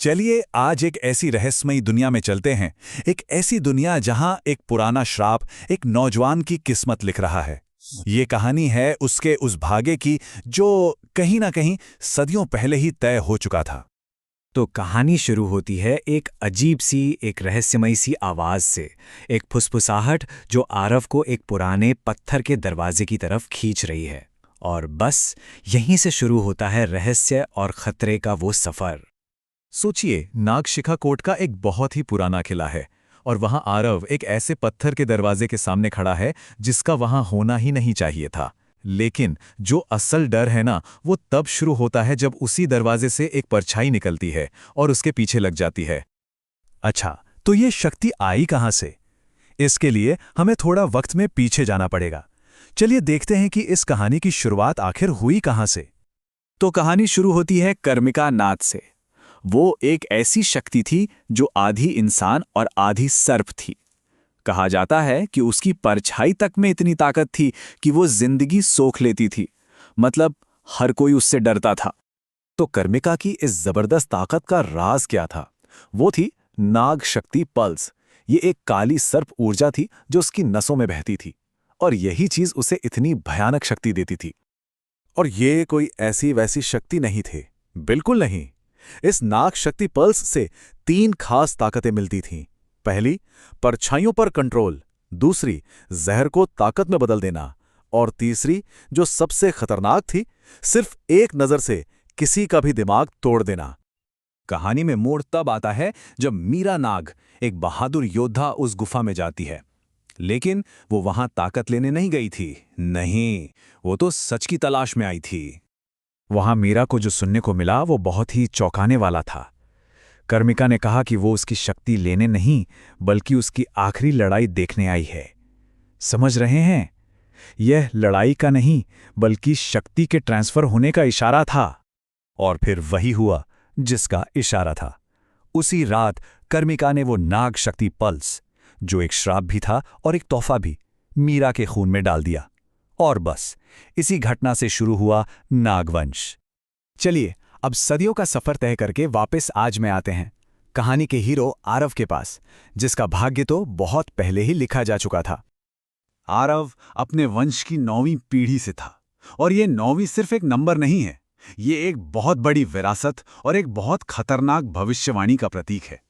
चलिए आज एक ऐसी रहस्यमयी दुनिया में चलते हैं। एक ऐसी दुनिया जहां एक पुराना श्राप एक नौजवान की किस्मत लिख रहा है। ये कहानी है उसके उस भाग्य की जो कहीं ना कहीं सदियों पहले ही तय हो चुका था। तो कहानी शुरू होती है एक अजीब सी, एक रहस्यमयी सी आवाज से। एक फुसफुसाहट जो आरव को एक पुराने पत्थर के दरवाजे की तरफ खींच रही है। और बस यहीं से शुरू होता है रहस्य और खतरे का वो सफर। सोचिए, नागशिखा कोट का एक बहुत ही पुराना किला है और वहां आरव एक ऐसे पत्थर के दरवाजे के सामने खड़ा है जिसका वहां होना ही नहीं चाहिए था। लेकिन जो असल डर है ना, वो तब शुरू होता है जब उसी दरवाजे से एक परछाई निकलती है और उसके पीछे लग जाती है। अच्छा, तो ये शक्ति आई कहां से? इसके लिए हमें थोड़ा वक्त में पीछे जाना पड़ेगा। चलिए देखते हैं कि इस कहानी की शुरुआत आखिर हुई कहां से। तो कहानी शुरू होती है कर्मिका नाद से। वो एक ऐसी शक्ति थी जो आधी इंसान और आधी सर्प थी। कहा जाता है कि उसकी परछाई तक में इतनी ताकत थी कि वो जिंदगी सोख लेती थी। मतलब हर कोई उससे डरता था। तो कर्मिका की इस जबरदस्त ताकत का राज क्या था? वो थी नाग शक्ति पल्स। ये एक काली सर्प ऊर्जा थी जो उसकी नसों में बहती थी और यही चीज उसे इतनी भयानक शक्ति देती थी। और ये कोई ऐसी वैसी शक्ति नहीं थी, बिल्कुल नहीं। इस नाग शक्ति पल्स से 3 खास ताकतें मिलती थीं। पहली, परछाइयों पर कंट्रोल। दूसरी, जहर को ताकत में बदल देना। और तीसरी, जो सबसे खतरनाक थी, सिर्फ एक नजर से किसी का भी दिमाग तोड़ देना। कहानी में मोड़ तब आता है जब मीरा नाग, एक बहादुर योद्धा, उस गुफा में जाती है। लेकिन वो वहां ताकत लेने नहीं गई थी। नहीं, वो तो सच की तलाश में आई थी। वहां मीरा को जो सुनने को मिला वो बहुत ही चौंकाने वाला था। कर्मिका ने कहा कि वो उसकी शक्ति लेने नहीं बल्कि उसकी आखिरी लड़ाई देखने आई है। समझ रहे हैं? यह लड़ाई का नहीं बल्कि शक्ति के ट्रांसफर होने का इशारा था। और फिर वही हुआ जिसका इशारा था। उसी रात कर्मिका ने वो नाग शक्ति पल्स, जो एक श्राप भी था और एक तोहफा भी, मीरा के खून में डाल दिया। और बस इसी घटना से शुरू हुआ नागवंश। चलिए अब सदियों का सफर तय करके वापस आज में आते हैं, कहानी के हीरो आरव के पास, जिसका भाग्य तो बहुत पहले ही लिखा जा चुका था। आरव अपने वंश की 9वीं पीढ़ी से था और ये 9वीं सिर्फ एक नंबर नहीं है, ये एक बहुत बड़ी विरासत और एक बहुत खतरनाक भविष्यवाणी का प्रतीक है।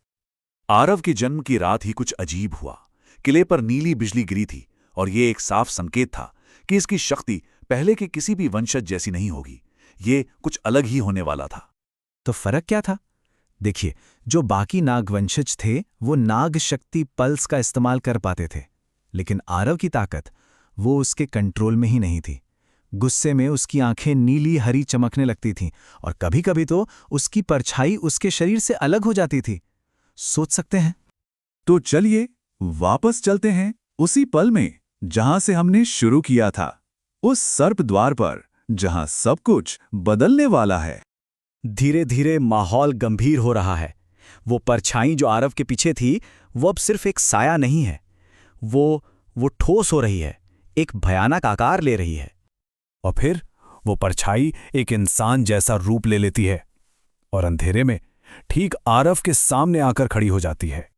आरव के जन्म की रात ही कुछ अजीब हुआ। किले पर नीली बिजली गिरी थी और ये एक साफ संकेत था कि इसकी शक्ति पहले के किसी भी वंशज जैसी नहीं होगी। ये कुछ अलग ही होने वाला था। तो फर्क क्या था? देखिए, जो बाकी नागवंशज थे वो नाग शक्ति पल्स का इस्तेमाल कर पाते थे, लेकिन आरव की ताकत वो उसके कंट्रोल में ही नहीं थी। गुस्से में उसकी आंखें नीली हरी चमकने लगती थीं और कभी-कभी तो उसकी परछाई उसके शरीर से अलग हो जाती थी। सोच सकते हैं? तो चलिए वापस चलते हैं उसी पल में जहां से हमने शुरू किया था, उस सर्प द्वार पर जहां सब कुछ बदलने वाला है। धीरे धीरे माहौल गंभीर हो रहा है। वो परछाई जो आरव के पीछे थी वो अब सिर्फ एक साया नहीं है, वो ठोस हो रही है, एक भयानक आकार ले रही है। और फिर वो परछाई एक इंसान जैसा रूप ले लेती है और अंधेरे में ठीक आरव के सामने आकर खड़ी हो जाती है।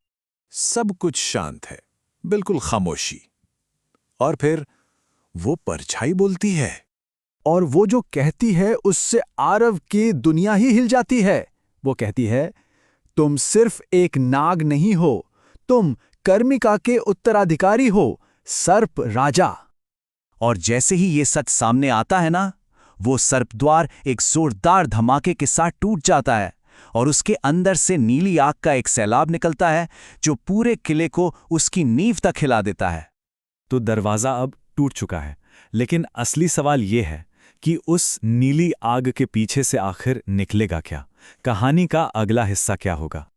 सब कुछ शांत है, बिल्कुल खामोशी। और फिर वो परछाई बोलती है, और वो जो कहती है उससे आरव की दुनिया ही हिल जाती है। वो कहती है, तुम सिर्फ एक नाग नहीं हो, तुम कर्मिका के उत्तराधिकारी हो, सर्प राजा। और जैसे ही ये सच सामने आता है ना, वो सर्पद्वार एक जोरदार धमाके के साथ टूट जाता है और उसके अंदर से नीली आग का एक सैलाब निकलता है जो पूरे किले को उसकी नींव तक हिला देता है। तो दरवाजा अब टूट चुका है, लेकिन असली सवाल ये है कि उस नीली आग के पीछे से आखिर निकलेगा क्या? कहानी का अगला हिस्सा क्या होगा?